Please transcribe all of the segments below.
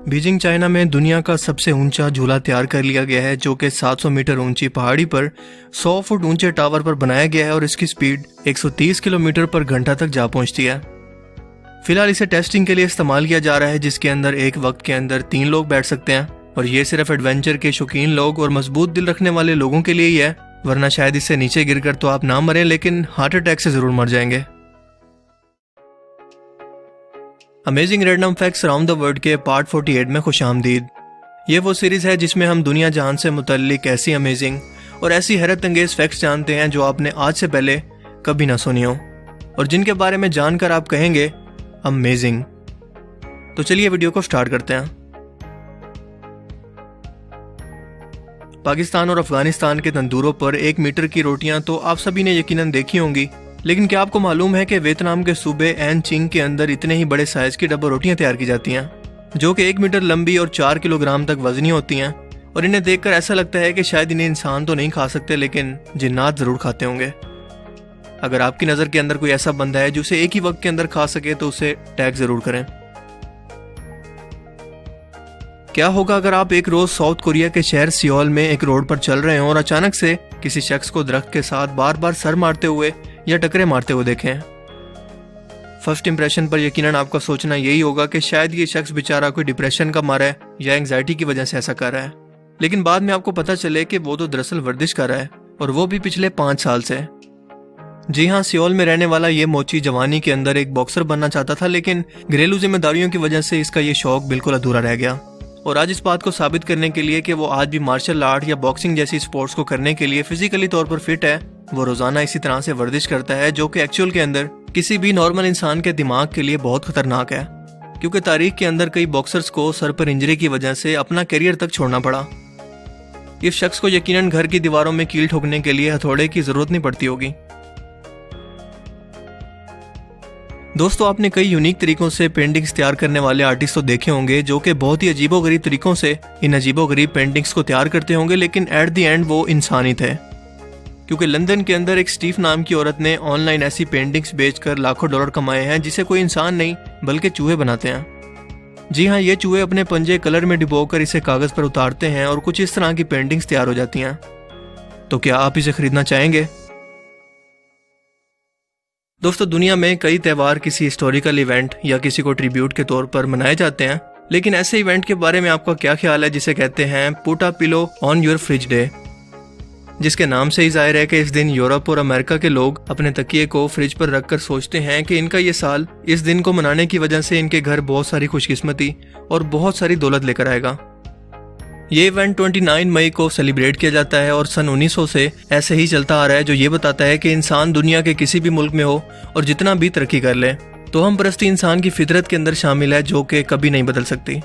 Beijing China में दुनिया का सबसे ऊंचा झूला तैयार कर लिया गया है, जो कि 700 मीटर ऊंची पहाड़ी पर 100 फुट ऊंचे टावर पर बनाया गया है और इसकी स्पीड 130 किलोमीटर पर घंटा तक जा पहुंचती है। फिलहाल इसे टेस्टिंग के लिए इस्तेमाल किया जा रहा है, जिसके अंदर एक वक्त के अंदर 3 लोग बैठ सकते हैं और ये सिर्फ एडवेंचर के शौकीन लोग और मजबूत दिल रखने वाले लोगों के लिए ही है, वरना शायद इससे नीचे गिरकर तो आप ना मरें लेकिन हार्ट अटैक से जरूर मर जाएंगे। Amazing random facts around the world के पार्ट 48 में खुशामदीद। ये वो सीरीज है जिसमें हम दुनिया जहान से मुतल्लिक ऐसी अमेजिंग और ऐसी हैरत अंगेज फैक्ट्स जानते हैं जो आपने आज से पहले कभी ना सुनी हो और जिनके बारे में जानकर आप कहेंगे अमेजिंग। तो चलिए वीडियो को स्टार्ट करते हैं। पाकिस्तान और अफगानिस्तान के तंदूरों पर 1 मीटर की रोटियां तो आप सभी ने यकीनन देखी होंगी, लेकिन क्या आपको मालूम है कि वियतनाम के सूबे एन चिंग के अंदर इतने ही बड़े साइज की डब्बा रोटियां तैयार की जाती हैं, जो कि 1 मीटर लंबी और 4 किलोग्राम तक वजनी होती हैं और इन्हें देखकर ऐसा लगता है कि शायद इन्हें इंसान तो नहीं खा सकते लेकिन जिन्नात जरूर खाते होंगे। अगर आपकी नज़र के अंदर कोई ऐसा बंदा है जो उसे एक ही वक्त के अंदर खा सके तो उसे टैग जरूर करें। क्या होगा अगर आप एक रोज साउथ कोरिया के शहर सियोल में एक रोड पर चल रहे हों और अचानक से किसी शख्स को दरख्त के साथ बार बार सर मारते हुए या टकरे मारते हुए देखें? फर्स्ट इंप्रेशन पर यकीनन आपका सोचना यही होगा कि शायद ये शख्स बेचारा कोई डिप्रेशन का मारा है या एंग्जाइटी की वजह से ऐसा कर रहा है, लेकिन बाद में आपको पता चले कि वो तो दरअसल वर्जिश कर रहा है और वो भी पिछले 5 साल से। जी हाँ, सियोल में रहने वाला ये मोची जवानी के अंदर एक बॉक्सर बनना चाहता था, लेकिन घरेलू जिम्मेदारियों की वजह से इसका ये शौक बिल्कुल अधूरा रह गया। और आज इस बात को साबित करने के लिए कि वो आज भी मार्शल आर्ट या बॉक्सिंग जैसी स्पोर्ट्स को करने के लिए फिजिकली तौर पर फिट है, वो रोजाना इसी तरह से वर्जिश करता है, जो कि एक्चुअल के अंदर किसी भी नॉर्मल इंसान के दिमाग के लिए बहुत खतरनाक है, क्योंकि तारीख के अंदर कई बॉक्सर्स को सर पर इंजरी की वजह से अपना करियर तक छोड़ना पड़ा। इस शख्स को यकीनन घर की दीवारों में कील ठोकने के लिए हथौड़े की जरूरत नहीं पड़ती होगी। दोस्तों, आपने कई यूनिक तरीकों से पेंटिंग्स तैयार करने वाले आर्टिस्ट तो देखे होंगे जो कि बहुत ही अजीबोगरीब तरीकों से इन अजीबोगरीब पेंटिंग्स को तैयार करते होंगे, लेकिन एट द एंड वो इंसान ही थे, क्योंकि लंदन के अंदर एक स्टीव नाम की औरत ने ऑनलाइन ऐसी पेंटिंग्स बेचकर लाखों डॉलर कमाए हैं जिसे कोई इंसान नहीं बल्कि चूहे बनाते हैं। जी हाँ, ये चूहे अपने पंजे कलर में डुबोकर इसे कागज पर उतारते हैं और कुछ इस तरह की पेंटिंग्स तैयार हो जाती हैं। तो क्या आप इसे खरीदना चाहेंगे? दोस्तों, दुनिया में कई त्यौहार किसी हिस्टोरिकल इवेंट या किसी को ट्रिब्यूट के तौर पर मनाए जाते हैं, लेकिन ऐसे इवेंट के बारे में आपका क्या ख्याल है जिसे कहते हैं put a pillow on your fridge day, जिसके नाम से ही जाहिर है कि इस दिन यूरोप और अमेरिका के लोग अपने तकिए को फ्रिज पर रखकर सोचते हैं कि इनका ये साल इस दिन को मनाने की वजह से इनके घर बहुत सारी खुशकिस्मती और बहुत सारी दौलत लेकर आएगा। ये इवेंट 29 मई को सेलिब्रेट किया जाता है और सन 1900 से ऐसे ही चलता आ रहा है, जो ये बताता है कि इंसान दुनिया के किसी भी मुल्क में हो और जितना भी तरक्की कर ले तो हम परस्ती इंसान की फितरत के अंदर शामिल है, जो कि कभी नहीं बदल सकती।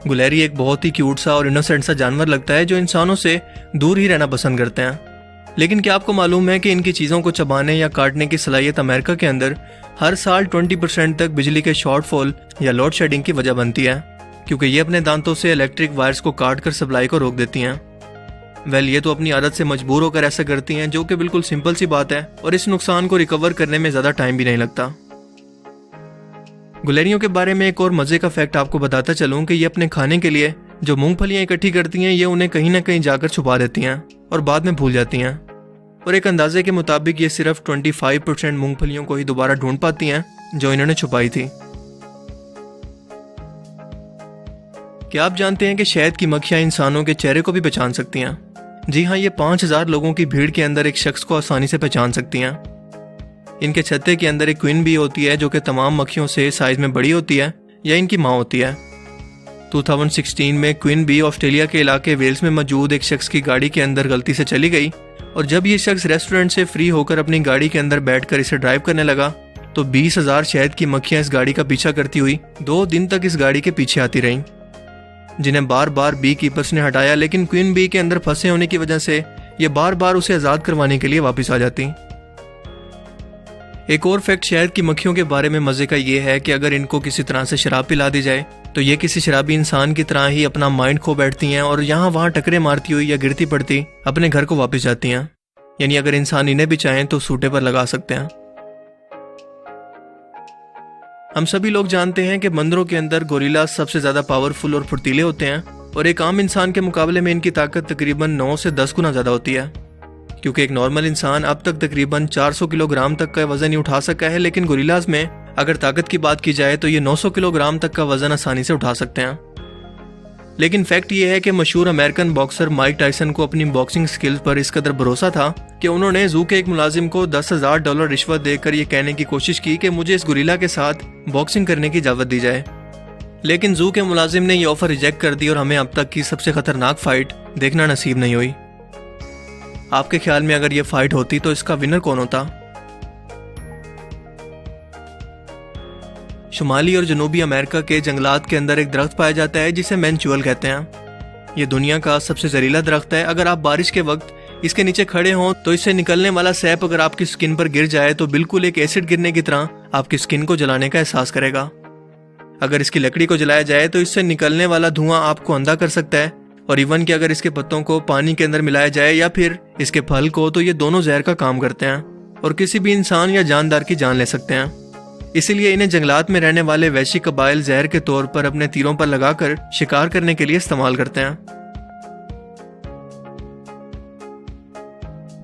गुलहरी एक बहुत ही क्यूट सा और इनोसेंट सा जानवर लगता है जो इंसानों से दूर ही रहना पसंद करते हैं, लेकिन क्या आपको मालूम है कि इनकी चीज़ों को चबाने या काटने की सलाहियत अमेरिका के अंदर हर साल 20% तक बिजली के शॉर्टफॉल या लोड शेडिंग की वजह बनती है, क्योंकि ये अपने दांतों से इलेक्ट्रिक वायर्स को काट कर सप्लाई को रोक देती हैं। वेल, ये तो अपनी आदत से मजबूर होकर ऐसा करती हैं, जो कि बिल्कुल सिंपल सी बात है और इस नुकसान को रिकवर करने में ज़्यादा टाइम भी नहीं लगता। गुलहरियों के बारे में एक और मज़े का फैक्ट आपको बताता चलूँ कि ये अपने खाने के लिए जो मूंगफलियाँ इकट्ठी करती हैं, ये उन्हें कहीं ना कहीं जाकर छुपा देती हैं और बाद में भूल जाती हैं, और एक अंदाजे के मुताबिक ये सिर्फ 25% मूंगफलियों को ही दोबारा ढूंढ पाती हैं जो इन्होंने छुपाई थी। क्या आप जानते हैं कि शहद की मक्खियां इंसानों के चेहरे को भी पहचान सकती हैं? जी हाँ, ये 5000 लोगों की भीड़ के अंदर एक शख्स को आसानी से पहचान सकती हैं। इनके छत्ते के अंदर एक क्वीन बी होती है जो कि तमाम मक्खियों से साइज में बड़ी होती है या इनकी माँ होती है। 2016 में क्वीन बी ऑस्ट्रेलिया के इलाके वेल्स में मौजूद एक शख्स की गाड़ी के अंदर गलती से चली गई, और जब ये शख्स रेस्टोरेंट से फ्री होकर अपनी गाड़ी के अंदर बैठकर इसे ड्राइव करने लगा तो 20,000 शहद की मक्खियां इस गाड़ी का पीछा करती हुई 2 दिन तक इस गाड़ी के पीछे आती रहीं, जिन्हें बार बार बी कीपर्स ने हटाया, लेकिन क्वीन बी के अंदर फंसे होने की वजह से ये बार बार उसे आज़ाद करवाने के लिए वापस आ जाती। एक और फैक्ट शहद की मक्खियों के बारे में मजे का ये है कि अगर इनको किसी तरह से शराब पिला दी जाए तो ये किसी शराबी इंसान की तरह ही अपना माइंड खो बैठती हैं और यहाँ वहाँ टकरे मारती हुई या गिरती पड़ती अपने घर को वापस जाती हैं। यानी अगर इंसान इन्हें भी चाहें तो सूटे पर लगा सकते हैं। हम सभी लोग जानते हैं कि बंदरों के अंदर गोरिल्ला सबसे ज़्यादा पावरफुल और फुर्तीले होते हैं और एक आम इंसान के मुकाबले में इनकी ताकत तकरीबन 9 से 10 गुना ज़्यादा होती है। क्योंकि एक नॉर्मल इंसान अब तक तकरीबन 400 किलोग्राम तक का वजन ही उठा सका है, लेकिन गोरिल्लाज में अगर ताकत की बात की जाए तो ये 900 किलोग्राम तक का वजन आसानी से उठा सकते हैं। लेकिन फैक्ट ये है कि मशहूर अमेरिकन बॉक्सर माइक टायसन को अपनी बॉक्सिंग स्किल्स पर इस कदर भरोसा था कि उन्होंने जू के एक मुलाजिम को $10,000 रिश्वत देकर ये कहने की कोशिश की कि मुझे इस गोरिल्ला के साथ बॉक्सिंग करने की इजाज़त दी जाए। लेकिन जू के मुलाजिम ने यह ऑफर रिजेक्ट कर दी और हमें अब तक की सबसे खतरनाक फाइट देखना नसीब नहीं हुई। आपके ख्याल में अगर ये फाइट होती तो इसका विनर कौन होता? शुमाली और जनूबी अमेरिका के जंगलात के अंदर एक दरख्त पाया जाता है जिसे मैनचुअल कहते हैं। ये दुनिया का सबसे जहरीला दरख्त है। अगर आप बारिश के वक्त इसके नीचे खड़े हों तो इससे निकलने वाला सैप अगर आपकी स्किन पर गिर जाए तो बिल्कुल एक एसिड गिरने की तरह आपकी स्किन को जलाने का एहसास करेगा। अगर इसकी लकड़ी को जलाया जाए तो इससे निकलने वाला धुआं आपको अंधा कर सकता है, और इवन कि अगर इसके पत्तों को पानी के अंदर मिलाया जाए या फिर इसके फल को, तो ये दोनों जहर का काम करते हैं और किसी भी इंसान या जानदार की जान ले सकते हैं। इसीलिए इन्हें जंगलात में रहने वाले वैश्विक कबाइल जहर के तौर पर अपने तीरों पर लगाकर शिकार करने के लिए इस्तेमाल करते हैं।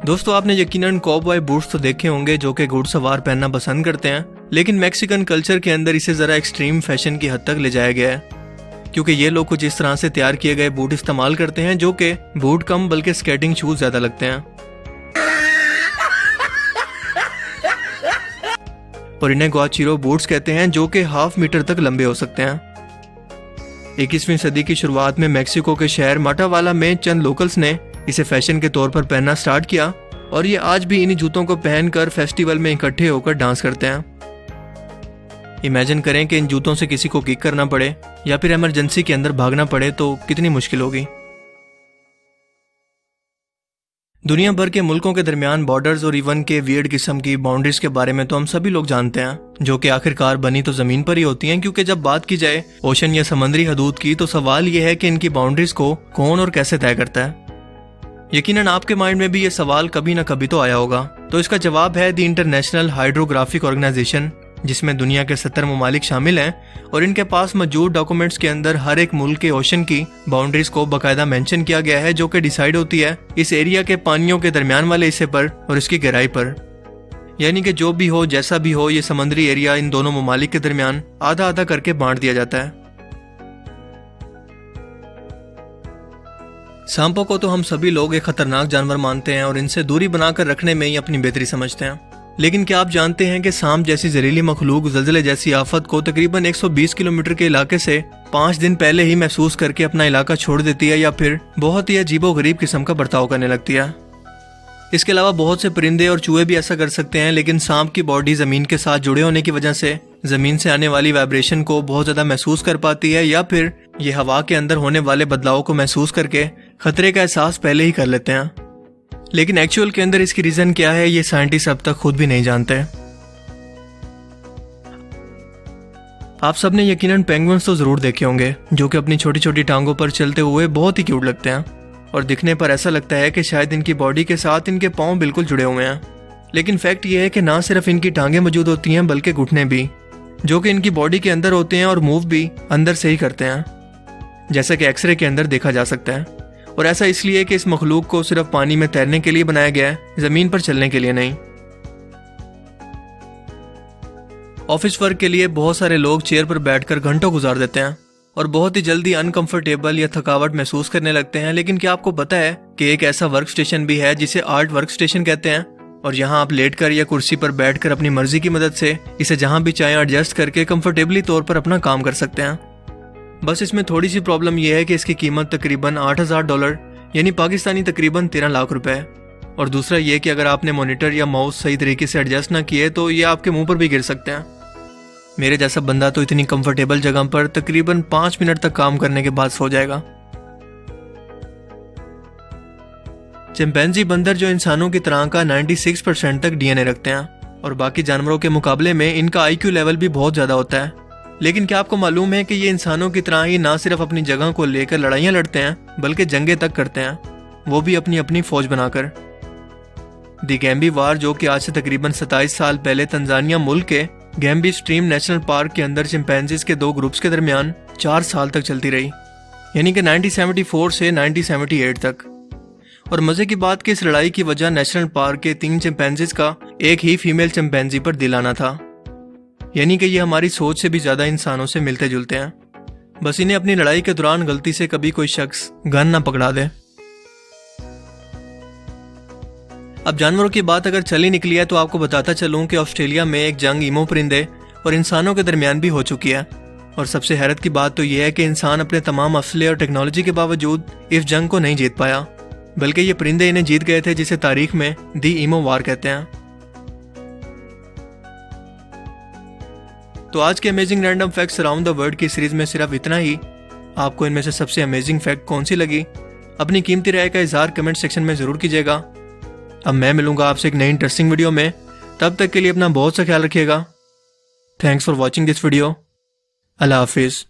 दोस्तों, आपने यकीनन कॉबॉय बूट्स तो देखे होंगे जो कि घुड़सवार पहनना पसंद करते हैं, लेकिन मैक्सिकन कल्चर के अंदर इसे जरा एक्सट्रीम फैशन की हद तक ले जाया गया है, क्योंकि ये लोग कुछ इस तरह से तैयार किए गए बूट इस्तेमाल करते हैं जो कि बूट कम बल्कि स्केटिंग शूज ज्यादा लगते हैं, और इन्हें गुआचिरो बूट्स कहते हैं जो कि 1/2 मीटर तक लंबे हो सकते हैं। 21वीं सदी की शुरुआत में मैक्सिको के शहर माटावाला में चंद लोकल्स ने इसे फैशन के तौर पर पहनना स्टार्ट किया, और ये आज भी इन्हीं जूतों को पहनकर फेस्टिवल में इकट्ठे होकर डांस करते हैं। इमेजिन करें कि इन जूतों से किसी को किक करना पड़े या फिर इमरजेंसी के अंदर भागना पड़े तो कितनी मुश्किल होगी। दुनिया भर के मुल्कों के दरमियान बॉर्डर्स और इवन के वियर्ड किस्म की बाउंड्रीज के बारे में तो हम सभी लोग जानते हैं, जो कि आखिरकार बनी तो जमीन पर ही होती हैं, क्योंकि जब बात की जाए ओशन या समुद्री हदूद की तो सवाल यह है कि इनकी बाउंड्रीज को कौन और कैसे तय करता है। यकीनन आपके माइंड में भी ये सवाल कभी ना कभी तो आया होगा, तो इसका जवाब है द इंटरनेशनल हाइड्रोग्राफिक ऑर्गेनाइजेशन, जिसमें दुनिया के 70 ममालिक शामिल हैं, और इनके पास मौजूद डॉक्यूमेंट्स के अंदर हर एक मुल्क के ओशन की बाउंड्रीज को बाकायदा मेंशन किया गया है, जो कि डिसाइड होती है इस एरिया के पानियों के दरमियान वाले हिस्से पर और इसकी गहराई पर। यानी कि जो भी हो, जैसा भी हो, ये समुद्री एरिया इन दोनों ममालिक के दरमियान आधा आधा करके बांट दिया जाता है। सांपों को तो हम सभी लोग एक खतरनाक जानवर मानते हैं और इनसे दूरी बनाकर रखने में ही अपनी बेहतरी समझते हैं, लेकिन क्या आप जानते हैं कि सांप जैसी जहरीली मखलूक ज़लज़ले जैसी आफत को तकरीबन 120 किलोमीटर के इलाके से 5 दिन पहले ही महसूस करके अपना इलाका छोड़ देती है या फिर बहुत ही अजीबोगरीब किस्म का बर्ताव करने लगती है। इसके अलावा बहुत से परिंदे और चूहे भी ऐसा कर सकते हैं, लेकिन सांप की बॉडी ज़मीन के साथ जुड़े होने की वजह से ज़मीन से आने वाली वाइब्रेशन को बहुत ज़्यादा महसूस कर पाती है, या फिर ये हवा के अंदर होने वाले बदलाव को महसूस करके खतरे का एहसास पहले ही कर लेते हैं। लेकिन एक्चुअल के अंदर इसकी रीजन क्या है, ये साइंटिस्ट अब तक खुद भी नहीं जानते। आप सबने यकीनन पेंगुइन्स तो जरूर देखे होंगे, जो कि अपनी छोटी छोटी टांगों पर चलते हुए बहुत ही क्यूट लगते हैं और दिखने पर ऐसा लगता है कि शायद इनकी बॉडी के साथ इनके पांव बिल्कुल जुड़े हुए हैं। लेकिन फैक्ट ये है कि ना सिर्फ इनकी टांगें मौजूद होती हैं बल्कि घुटने भी, जो कि इनकी बॉडी के अंदर होते हैं और मूव भी अंदर से ही करते हैं, जैसा कि एक्सरे के अंदर देखा जा सकता है। और ऐसा इसलिए कि इस मखलूक को सिर्फ पानी में तैरने के लिए बनाया गया है, जमीन पर चलने के लिए नहीं। ऑफिस वर्क के लिए बहुत सारे लोग चेयर पर बैठकर घंटों गुजार देते हैं और बहुत ही जल्दी अनकंफर्टेबल या थकावट महसूस करने लगते हैं। लेकिन क्या आपको पता है कि एक ऐसा वर्क स्टेशन भी है जिसे आर्ट वर्क स्टेशन कहते हैं, और यहाँ आप लेटकर या कुर्सी पर बैठकर अपनी मर्जी की मदद से इसे जहां भी चाहें एडजस्ट करके कंफर्टेबली तौर पर अपना काम कर सकते हैं। बस इसमें थोड़ी सी प्रॉब्लम यह है कि इसकी कीमत तकरीबन $8,000 यानी पाकिस्तानी तकरीबन 13 लाख रुपए है। और दूसरा ये कि अगर आपने मॉनिटर या माउस सही तरीके से एडजस्ट ना किए तो ये आपके मुंह पर भी गिर सकते हैं। मेरे जैसा बंदा तो इतनी कंफर्टेबल जगह पर तकरीबन 5 मिनट तक काम करने के बाद सो जाएगा। चिंपैंजी बंदर जो इंसानों की तरह का 96% तक डीएनए रखते हैं और बाकी जानवरों के मुकाबले में इनका आईक्यू लेवल भी बहुत ज्यादा होता है। लेकिन क्या आपको मालूम है कि ये इंसानों की तरह ही ना सिर्फ अपनी जगह को लेकर लड़ाइयां लड़ते हैं बल्कि जंगें तक करते हैं, वो भी अपनी अपनी फौज बनाकर। द गैम्बी वार, जो कि आज से तकरीबन 27 साल पहले तंजानिया मुल्क के गैम्बी स्ट्रीम नेशनल पार्क के अंदर चिंपैंजीज के 2 ग्रुप्स के दरमियान 4 साल तक चलती रही, यानी कि 1974 से 1978 तक। और मजे की बात कि इस लड़ाई की वजह नेशनल पार्क के 3 चिंपैंजीज का एक ही फीमेल चिंपैंजी पर दिल आना था, यानी कि ये हमारी सोच से भी ज्यादा इंसानों से मिलते जुलते हैं। बस इन्हें अपनी लड़ाई के दौरान गलती से कभी कोई शख्स गन ना पकड़ा दे। अब जानवरों की बात अगर चली निकली है तो आपको बताता चलूं कि ऑस्ट्रेलिया में एक जंग ईमू परिंदे और इंसानों के दरमियान भी हो चुकी है। और सबसे हैरत की बात तो यह है कि इंसान अपने तमाम असले और टेक्नोलॉजी के बावजूद इस जंग को नहीं जीत पाया, बल्कि ये परिंदे इन्हें जीत गए थे, जिसे तारीख में दी ईमो वार कहते हैं। तो आज के amazing random facts around the world की सीरीज में सिर्फ इतना ही। आपको इनमें से सबसे अमेजिंग फैक्ट कौन सी लगी, अपनी कीमती राय का इजहार कमेंट सेक्शन में जरूर कीजिएगा। अब मैं मिलूंगा आपसे एक नई इंटरेस्टिंग वीडियो में, तब तक के लिए अपना बहुत सा ख्याल रखिएगा। Thanks for watching this video. Allah Hafiz.